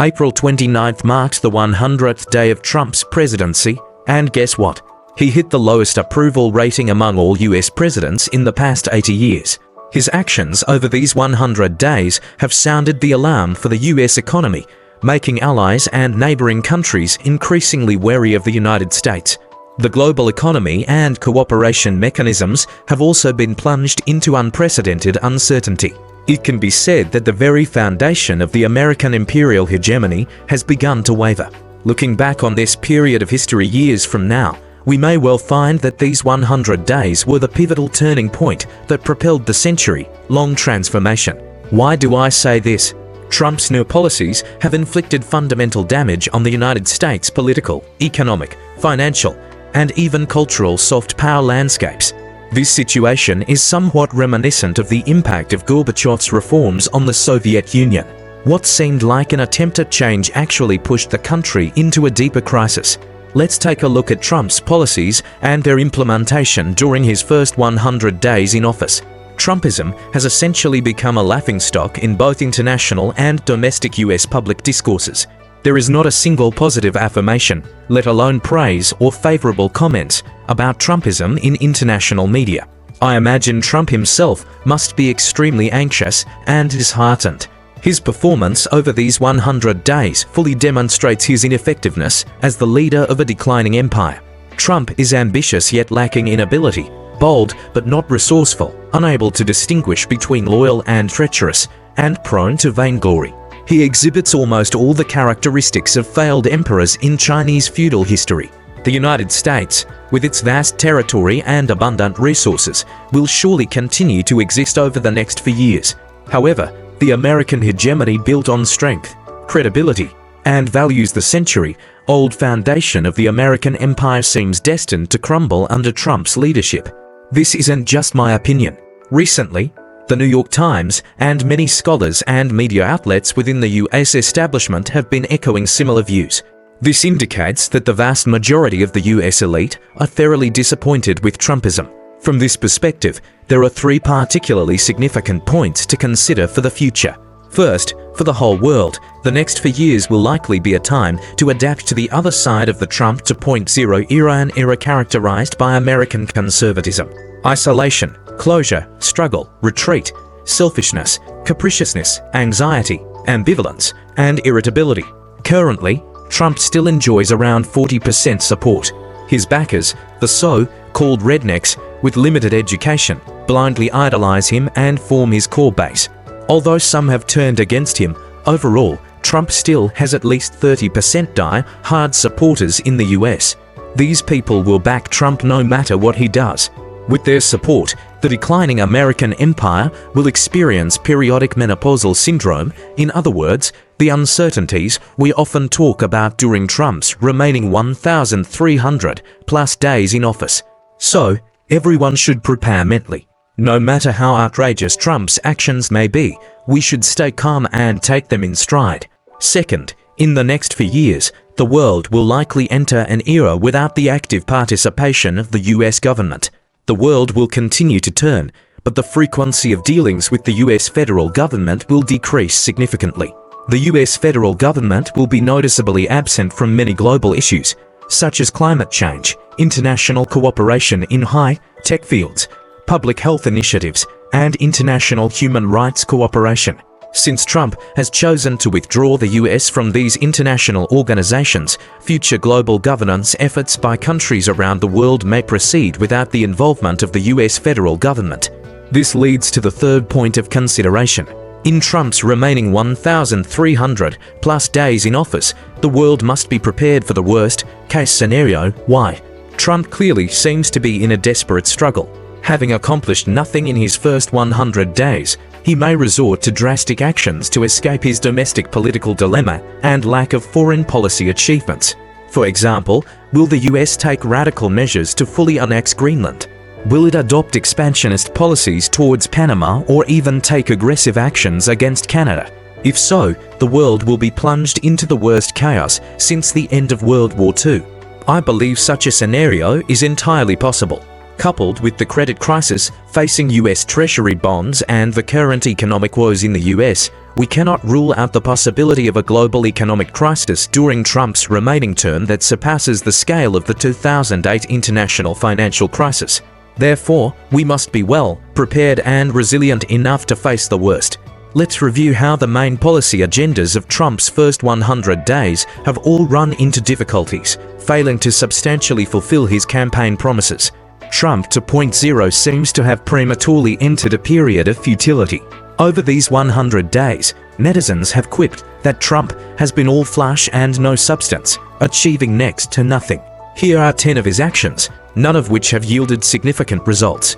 April 29th marked the 100th day of Trump's presidency, and guess what? He hit the lowest approval rating among all US presidents in the past 80 years. His actions over these 100 days have sounded the alarm for the US economy, making allies and neighboring countries increasingly wary of the United States. The global economy and cooperation mechanisms have also been plunged into unprecedented uncertainty. It can be said that the very foundation of the American imperial hegemony has begun to waver. Looking back on this period of history years from now, we may well find that these 100 days were the pivotal turning point that propelled the century-long transformation. Why do I say this? Trump's new policies have inflicted fundamental damage on the United States' political, economic, financial, and even cultural soft power landscapes. This situation is somewhat reminiscent of the impact of Gorbachev's reforms on the Soviet Union. What seemed like an attempt at change actually pushed the country into a deeper crisis. Let's take a look at Trump's policies and their implementation during his first 100 days in office. Trumpism has essentially become a laughingstock in both international and domestic US public discourses. There is not a single positive affirmation, let alone praise or favorable comments, about Trumpism in international media. I imagine Trump himself must be extremely anxious and disheartened. His performance over these 100 days fully demonstrates his ineffectiveness as the leader of a declining empire. Trump is ambitious yet lacking in ability, bold but not resourceful, unable to distinguish between loyal and treacherous, and prone to vainglory. He exhibits almost all the characteristics of failed emperors in Chinese feudal history. The United States, with its vast territory and abundant resources, will surely continue to exist over the next few years. However, the American hegemony built on strength, credibility, and values the century-old foundation of the American empire seems destined to crumble under Trump's leadership. This isn't just my opinion. Recently, the New York Times and many scholars and media outlets within the US establishment have been echoing similar views. This indicates that the vast majority of the US elite are thoroughly disappointed with Trumpism. From this perspective, there are three particularly significant points to consider for the future. First, for the whole world, the next few years will likely be a time to adapt to the other side of the Trump 2.0 era, an era characterized by American conservatism, isolation, closure, struggle, retreat, selfishness, capriciousness, anxiety, ambivalence, and irritability. Currently, Trump still enjoys around 40% support. His backers, the so-called rednecks with limited education, blindly idolize him and form his core base. Although some have turned against him, overall, Trump still has at least 30% die-hard supporters in the US. These people will back Trump no matter what he does. With their support, the declining American empire will experience periodic menopausal syndrome, in other words, the uncertainties we often talk about during Trump's remaining 1,300+ days in office. So, everyone should prepare mentally. No matter how outrageous Trump's actions may be, we should stay calm and take them in stride. Second, in the next few years, the world will likely enter an era without the active participation of the US government. The world will continue to turn, but the frequency of dealings with the US federal government will decrease significantly. The US federal government will be noticeably absent from many global issues, such as climate change, international cooperation in high-tech fields, public health initiatives, and international human rights cooperation. Since Trump has chosen to withdraw the US from these international organizations, future global governance efforts by countries around the world may proceed without the involvement of the US federal government. This leads to the third point of consideration. In Trump's remaining 1,300+ days in office, the world must be prepared for the worst-case scenario. Why? Trump clearly seems to be in a desperate struggle. Having accomplished nothing in his first 100 days, he may resort to drastic actions to escape his domestic political dilemma and lack of foreign policy achievements. For example, will the US take radical measures to fully annex Greenland? Will it adopt expansionist policies towards Panama or even take aggressive actions against Canada? If so, the world will be plunged into the worst chaos since the end of World War II. I believe such a scenario is entirely possible. Coupled with the credit crisis facing US Treasury bonds and the current economic woes in the US, we cannot rule out the possibility of a global economic crisis during Trump's remaining term that surpasses the scale of the 2008 international financial crisis. Therefore, we must be well prepared and resilient enough to face the worst. Let's review how the main policy agendas of Trump's first 100 days have all run into difficulties, failing to substantially fulfill his campaign promises. Trump 2.0 seems to have prematurely entered a period of futility. Over these 100 days, netizens have quipped that Trump has been all flush and no substance, achieving next to nothing. Here are 10 of his actions, none of which have yielded significant results.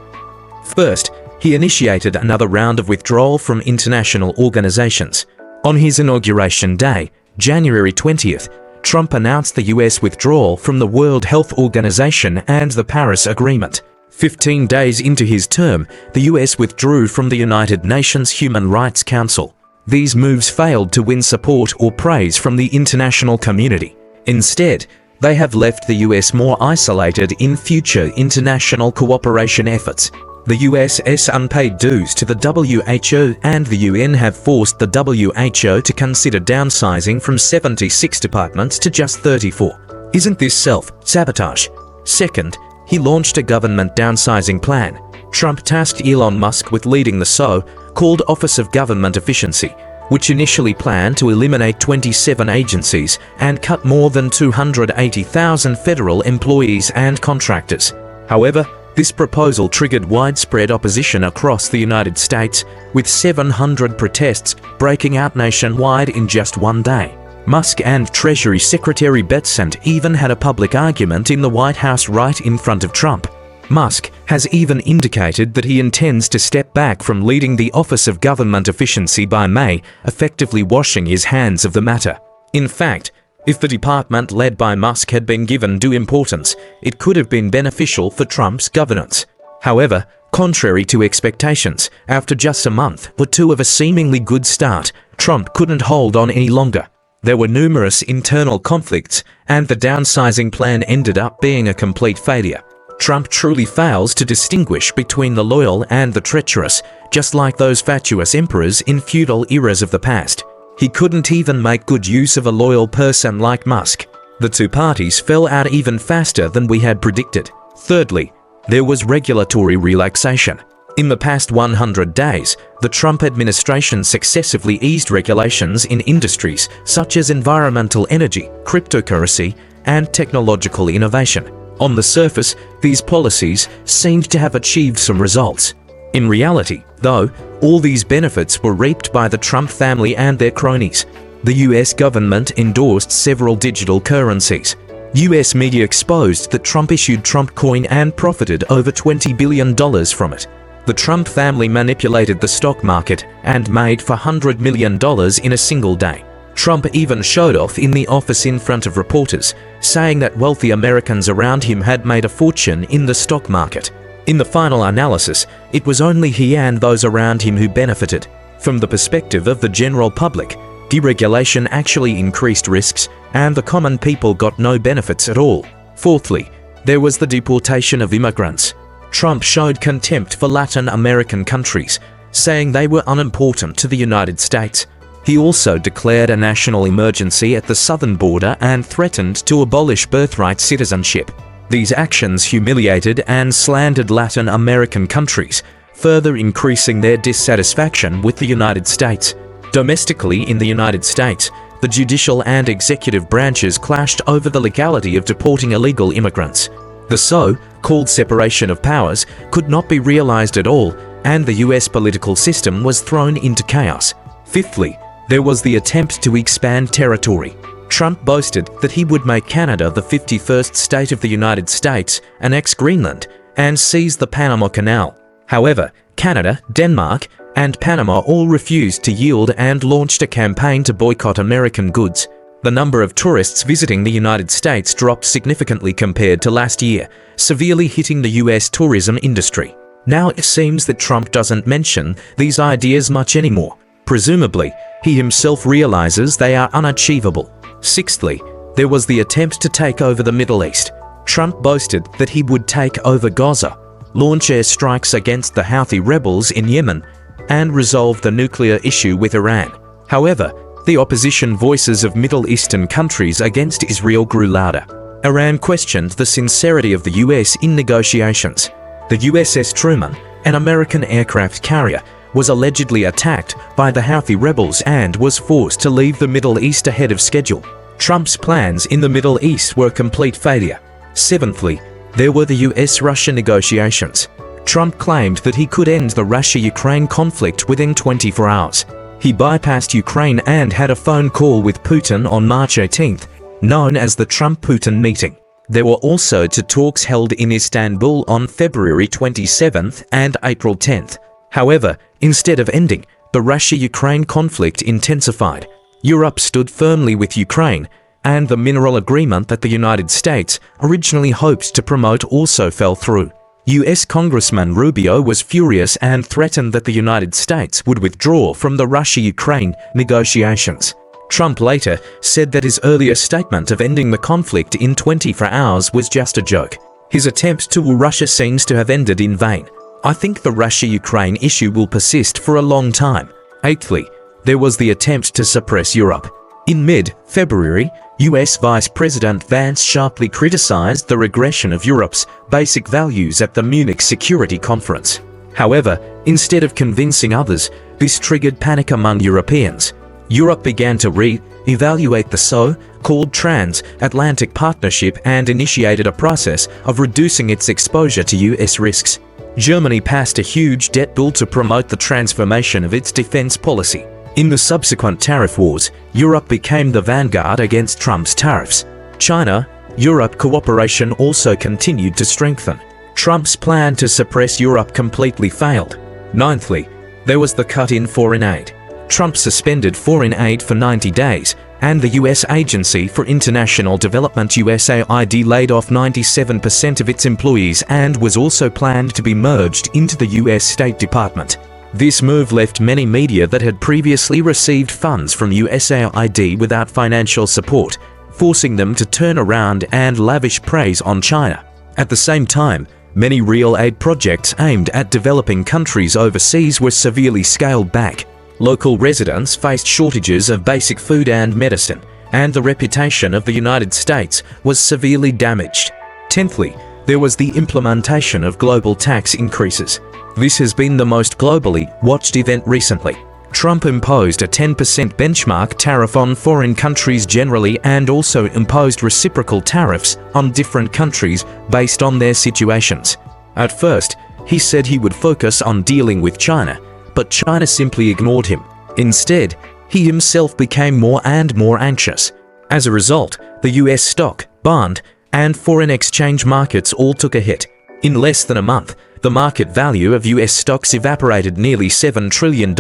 First, he initiated another round of withdrawal from international organizations. On his inauguration day, January 20th, Trump announced the US withdrawal from the World Health Organization and the Paris Agreement. 15 days into his term, the US withdrew from the United Nations Human Rights Council. These moves failed to win support or praise from the international community. Instead, they have left the US more isolated in future international cooperation efforts. The US's unpaid dues to the WHO and the UN have forced the WHO to consider downsizing from 76 departments to just 34. Isn't this self-sabotage? Second, he launched a government downsizing plan. Trump tasked Elon Musk with leading the so-called Office of Government Efficiency, which initially planned to eliminate 27 agencies and cut more than 280,000 federal employees and contractors. However, this proposal triggered widespread opposition across the United States, with 700 protests breaking out nationwide in just one day. Musk and Treasury Secretary Betsent even had a public argument in the White House right in front of Trump. Musk has even indicated that he intends to step back from leading the Office of Government Efficiency by May, effectively washing his hands of the matter. In fact, if the department led by Musk had been given due importance, it could have been beneficial for Trump's governance. However, contrary to expectations, after just a month or two of a seemingly good start, Trump couldn't hold on any longer. There were numerous internal conflicts, and the downsizing plan ended up being a complete failure. Trump truly fails to distinguish between the loyal and the treacherous, just like those fatuous emperors in feudal eras of the past. He couldn't even make good use of a loyal person like Musk. The two parties fell out even faster than we had predicted. Thirdly, there was regulatory relaxation. In the past 100 days, the Trump administration successively eased regulations in industries such as environmental energy, cryptocurrency, and technological innovation. On the surface, these policies seemed to have achieved some results. In reality, though, all these benefits were reaped by the Trump family and their cronies. The US government endorsed several digital currencies. US media exposed that Trump issued Trump coin and profited over $20 billion from it. The Trump family manipulated the stock market and made $400 million in a single day. Trump even showed off in the office in front of reporters, saying that wealthy Americans around him had made a fortune in the stock market. In the final analysis, it was only he and those around him who benefited. From the perspective of the general public, deregulation actually increased risks, and the common people got no benefits at all. Fourthly, there was the deportation of immigrants. Trump showed contempt for Latin American countries, saying they were unimportant to the United States. He also declared a national emergency at the southern border and threatened to abolish birthright citizenship. These actions humiliated and slandered Latin American countries, further increasing their dissatisfaction with the United States. Domestically in the United States, the judicial and executive branches clashed over the legality of deporting illegal immigrants. The so-called separation of powers could not be realized at all, and the US political system was thrown into chaos. Fifthly, there was the attempt to expand territory. Trump boasted that he would make Canada the 51st state of the United States, annex Greenland, and seize the Panama Canal. However, Canada, Denmark, and Panama all refused to yield and launched a campaign to boycott American goods. The number of tourists visiting the United States dropped significantly compared to last year, severely hitting the US tourism industry. Now it seems that Trump doesn't mention these ideas much anymore. Presumably, he himself realizes they are unachievable. Sixthly, there was the attempt to take over the Middle East. Trump boasted that he would take over Gaza, launch airstrikes against the Houthi rebels in Yemen, and resolve the nuclear issue with Iran. However, the opposition voices of Middle Eastern countries against Israel grew louder. Iran questioned the sincerity of the US in negotiations. The USS Truman, an American aircraft carrier, was allegedly attacked by the Houthi rebels and was forced to leave the Middle East ahead of schedule. Trump's plans in the Middle East were a complete failure. Seventhly, there were the US-Russia negotiations. Trump claimed that he could end the Russia-Ukraine conflict within 24 hours. He bypassed Ukraine and had a phone call with Putin on March 18th, known as the Trump-Putin meeting. There were also two talks held in Istanbul on February 27th and April 10th. However, instead of ending, the Russia-Ukraine conflict intensified. Europe stood firmly with Ukraine, and the mineral agreement that the United States originally hoped to promote also fell through. US Congressman Rubio was furious and threatened that the United States would withdraw from the Russia-Ukraine negotiations. Trump later said that his earlier statement of ending the conflict in 24 hours was just a joke. His attempt to woo Russia seems to have ended in vain. I think the Russia-Ukraine issue will persist for a long time. Eighthly, there was the attempt to suppress Europe. In mid-February, US Vice President Vance sharply criticized the regression of Europe's basic values at the Munich Security Conference. However, instead of convincing others, this triggered panic among Europeans. Europe began to re-evaluate the so-called transatlantic partnership and initiated a process of reducing its exposure to US risks. Germany passed a huge debt bill to promote the transformation of its defense policy. In the subsequent tariff wars, Europe became the vanguard against Trump's tariffs. China-Europe cooperation also continued to strengthen. Trump's plan to suppress Europe completely failed. Ninthly, there was the cut in foreign aid. Trump suspended foreign aid for 90 days, and the U.S. Agency for International Development USAID laid off 97% of its employees and was also planned to be merged into the U.S. State Department. This move left many media that had previously received funds from USAID without financial support, forcing them to turn around and lavish praise on China. At the same time, many real aid projects aimed at developing countries overseas were severely scaled back. Local residents faced shortages of basic food and medicine, and the reputation of the United States was severely damaged. Tenthly, there was the implementation of global tax increases. This has been the most globally watched event recently. Trump imposed a 10% benchmark tariff on foreign countries generally and also imposed reciprocal tariffs on different countries based on their situations. At first, he said he would focus on dealing with China, but China simply ignored him. Instead, he himself became more and more anxious. As a result, the US stock, bond, and foreign exchange markets all took a hit. In less than a month, the market value of US stocks evaporated nearly $7 trillion,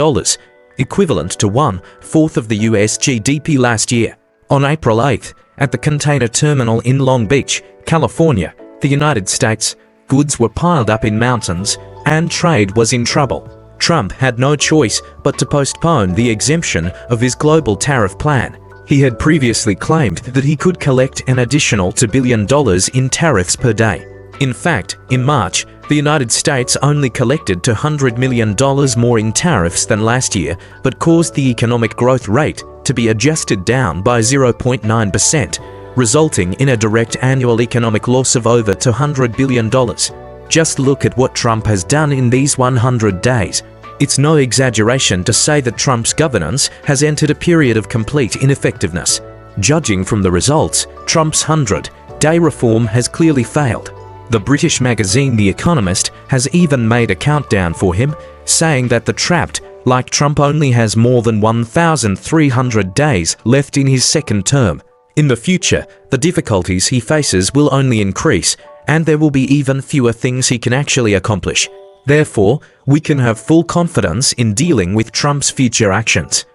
equivalent to 1/4 of the US GDP last year. On April 8th, at the container terminal in Long Beach, California, the United States, goods were piled up in mountains, and trade was in trouble. Trump had no choice but to postpone the exemption of his global tariff plan. He had previously claimed that he could collect an additional $2 billion in tariffs per day. In fact, in March, the United States only collected $200 million more in tariffs than last year, but caused the economic growth rate to be adjusted down by 0.9%, resulting in a direct annual economic loss of over $200 billion. Just look at what Trump has done in these 100 days. It's no exaggeration to say that Trump's governance has entered a period of complete ineffectiveness. Judging from the results, Trump's 100-day reform has clearly failed. The British magazine The Economist has even made a countdown for him, saying that the trapped like Trump only has more than 1,300 days left in his second term. In the future, the difficulties he faces will only increase, and there will be even fewer things he can actually accomplish. Therefore, we can have full confidence in dealing with Trump's future actions.